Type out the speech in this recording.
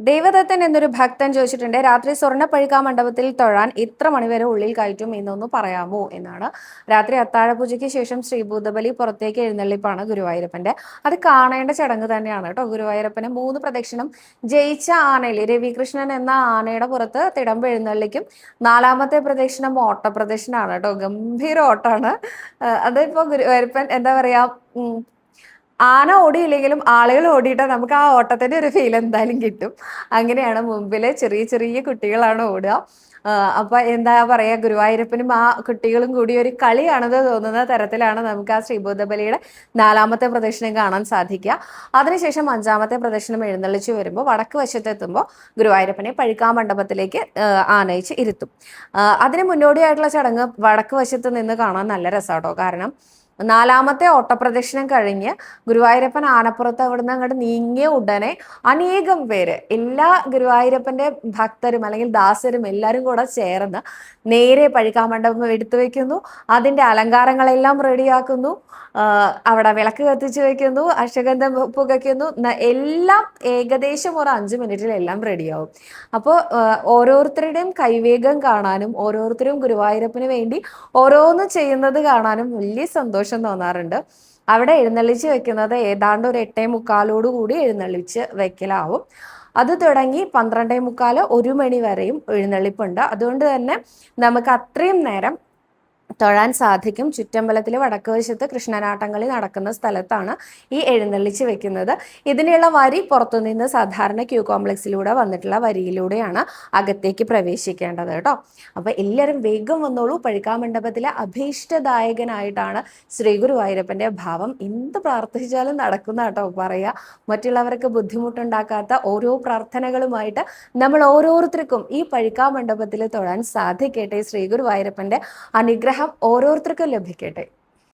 ദേവദത്തൻ എന്നൊരു ഭക്തൻ ചോദിച്ചിട്ടുണ്ട്, രാത്രി സ്വർണ്ണപ്പഴുക്കാ മണ്ഡപത്തിൽ തൊഴാൻ ഇത്ര മണിവരെ ഉള്ളിൽ കയറ്റും എന്നൊന്ന് പറയാമോ എന്നാണ്. രാത്രി അത്താഴപൂജയ്ക്ക് ശേഷം ശ്രീഭൂതബലി പുറത്തേക്ക് എഴുന്നള്ളിപ്പാണ് ഗുരുവായൂരപ്പന്റെ. അത് കാണേണ്ട ചടങ്ങ് തന്നെയാണ് കേട്ടോ. ഗുരുവായൂരപ്പന് 3 പ്രദക്ഷിണം ജയിച്ച ആനയിൽ രവികൃഷ്ണൻ എന്ന ആനയുടെ പുറത്ത് തിടമ്പ് എഴുന്നള്ളിക്കും. 4ാമത്തെ പ്രദക്ഷിണം ഓട്ടപ്രദക്ഷിണാണ് കേട്ടോ. ഗംഭീര ഓട്ടാണ്. അതിപ്പോ ഗുരുവായൂരപ്പൻ എന്താ പറയാ, ആന ഓടിയില്ലെങ്കിലും ആളുകൾ ഓടിയിട്ടാൽ നമുക്ക് ആ ഓട്ടത്തിന്റെ ഒരു ഫീൽ എന്തായാലും കിട്ടും. അങ്ങനെയാണ്. മുമ്പില് ചെറിയ ചെറിയ കുട്ടികളാണ് ഓടുക. അപ്പൊ എന്താ പറയാ, ഗുരുവായൂരപ്പനും ആ കുട്ടികളും കൂടി ഒരു കളിയാണെന്ന് തോന്നുന്ന തരത്തിലാണ് നമുക്ക് ആ ശ്രീഭൂതബലിയുടെ 4ാമത്തെ പ്രദക്ഷിണം കാണാൻ സാധിക്കുക. അതിനുശേഷം 5ാമത്തെ പ്രദക്ഷിണം എഴുന്നള്ളിച്ച് വരുമ്പോൾ വടക്ക് വശത്തെത്തുമ്പോൾ ഗുരുവായൂരപ്പനെ പഴുക്കാ മണ്ഡപത്തിലേക്ക് ആനയിച്ച് ഇരുത്തും. അതിന് മുന്നോടിയായിട്ടുള്ള ചടങ്ങ് വടക്ക് വശത്ത് നിന്ന് കാണാൻ നല്ല രസമാട്ടോ. കാരണം 4ാമത്തെ ഓട്ടപ്രദക്ഷിണം കഴിഞ്ഞ് ഗുരുവായൂരപ്പൻ ആനപ്പുറത്ത് അവിടുന്ന് അങ്ങോട്ട് നീങ്ങിയ ഉടനെ അനേകം പേര്, എല്ലാ ഗുരുവായൂരപ്പന്റെ ഭക്തരും അല്ലെങ്കിൽ ദാസരും എല്ലാവരും കൂടെ ചേർന്ന് നേരെ പഴുക്കാമണ്ഡപം എടുത്തു വെക്കുന്നു. അതിന്റെ അലങ്കാരങ്ങളെല്ലാം റെഡിയാക്കുന്നു. അവിടെ വിളക്ക് കത്തിച്ചു വെക്കുന്നു, അശ്വഗന്ധം പുകയ്ക്കുന്നു. എല്ലാം ഏകദേശം ഒരു 5 മിനിറ്റിൽ എല്ലാം റെഡിയാവും. അപ്പോൾ ഓരോരുത്തരുടെയും കൈവേഗം കാണാനും ഓരോരുത്തരും ഗുരുവായൂരപ്പന് വേണ്ടി ഓരോന്ന് ചെയ്യുന്നത് കാണാനും വലിയ സന്തോഷം തോന്നാറുണ്ട്. അവിടെ എഴുന്നള്ളിച്ച് വെക്കുന്നത് ഏതാണ്ട് ഒരു 8:45 കൂടി എഴുന്നള്ളിച്ച് വെക്കലാവും. അത് തുടങ്ങി 12:45 1 മണി വരെയും എഴുന്നള്ളിപ്പുണ്ട്. അതുകൊണ്ട് തന്നെ നമുക്ക് അത്രയും നേരം തൊഴാൻ സാധിക്കും. ചുറ്റമ്പലത്തിലെ വടക്ക് വശത്ത് കൃഷ്ണനാട്ടങ്ങളി നടക്കുന്ന സ്ഥലത്താണ് ഈ എഴുന്നള്ളിച്ച് വെക്കുന്നത്. ഇതിനുള്ള വരി പുറത്തുനിന്ന് സാധാരണ ക്യൂ കോംപ്ലക്സിലൂടെ വന്നിട്ടുള്ള വരിയിലൂടെയാണ് അകത്തേക്ക് പ്രവേശിക്കേണ്ടത് കേട്ടോ. അപ്പൊ എല്ലാവരും വേഗം വന്നോളൂ. പഴുക്കാമണ്ഡപത്തിലെ അഭീഷ്ടദായകനായിട്ടാണ് ശ്രീ ഗുരുവായൂരപ്പന്റെ ഭാവം. എന്ത് പ്രാർത്ഥിച്ചാലും നടക്കുന്ന കേട്ടോ പറയാ. മറ്റുള്ളവർക്ക് ബുദ്ധിമുട്ടുണ്ടാക്കാത്ത ഓരോ പ്രാർത്ഥനകളുമായിട്ട് നമ്മൾ ഓരോരുത്തർക്കും ഈ പഴുക്കാമണ്ഡപത്തിൽ തൊഴാൻ സാധിക്കട്ടെ. ശ്രീ ഗുരുവായൂരപ്പന്റെ അനുഗ്രഹം ഓരോരുത്തർക്കും ലഭിക്കട്ടെ.